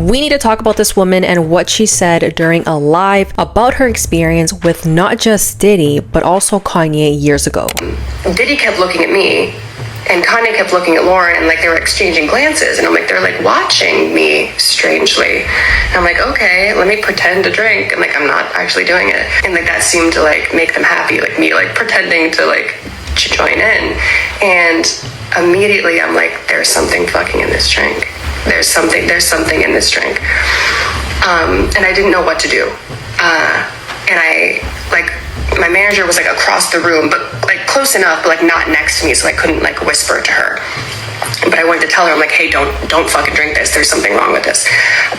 We need to talk about this woman and what she said during a live about her experience with not just Diddy, but also Kanye years ago. Diddy kept looking at me, and Kanye kept looking at Lauren, and like they were exchanging glances, and I'm like, they're like watching me strangely. And I'm like, okay, let me pretend to drink, and like I'm not actually doing it. And like that seemed to like make them happy, like me like pretending to like join in. And immediately I'm like, there's something fucking in this drink. There's something in this drink. And I didn't know what to do. And I like, my manager was like across the room, but like close enough, but like not next to me, so I couldn't like whisper to her. But I wanted to tell her, I'm like, hey, don't fucking drink this. There's something wrong with this.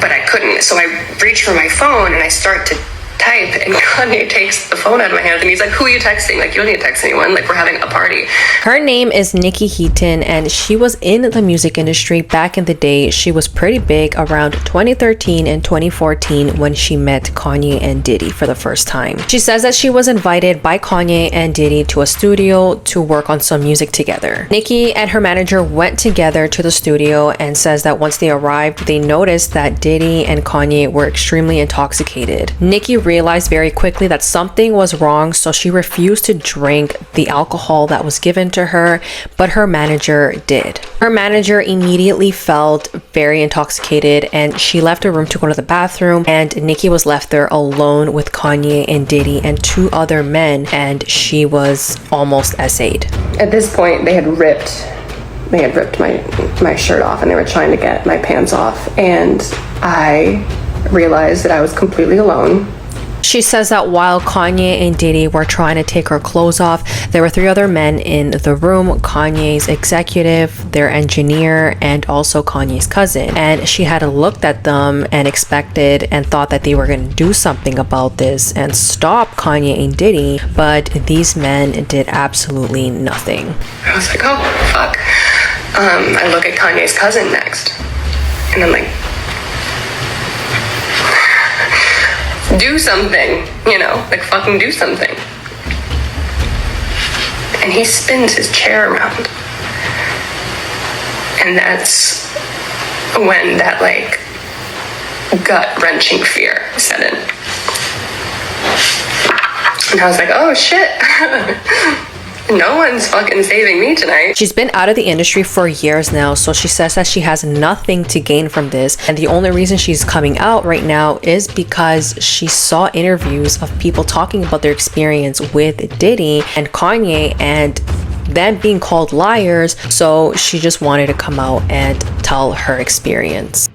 But I couldn't. So I reach for my phone and I start to type, and Kanye takes the phone out of my hand and he's like, who are you texting? Like, you don't need to text anyone. Like, we're having a party. Her name is Niykee Heaton, and she was in the music industry back in the day. She was pretty big around 2013 and 2014 when she met Kanye and Diddy for the first time. She says that she was invited by Kanye and Diddy to a studio to work on some music together. Niykee and her manager went together to the studio and says that once they arrived, they noticed that Diddy and Kanye were extremely intoxicated. Niykee realized very quickly that something was wrong, so she refused to drink the alcohol that was given to her, but her manager did. Her manager immediately felt very intoxicated and she left her room to go to the bathroom, and Niykee was left there alone with Kanye and Diddy and two other men, and she was almost SA'd. At this point, they had ripped my shirt off, and they were trying to get my pants off, and I realized that I was completely alone. She says that while Kanye and Diddy were trying to take her clothes off, there were three other men in the room: Kanye's executive, their engineer, and also Kanye's cousin. And she had looked at them and expected and thought that they were going to do something about this and stop Kanye and Diddy, but these men did absolutely nothing. I was like, oh, fuck. I look at Kanye's cousin next, and I'm like, do something, you know, like fucking do something. And he spins his chair around. And that's when that like gut-wrenching fear set in. And I was like, oh shit. No one's fucking saving me tonight. She's been out of the industry for years now, so she says that she has nothing to gain from this, and the only reason she's coming out right now is because she saw interviews of people talking about their experience with Diddy and Kanye and them being called liars, so she just wanted to come out and tell her experience.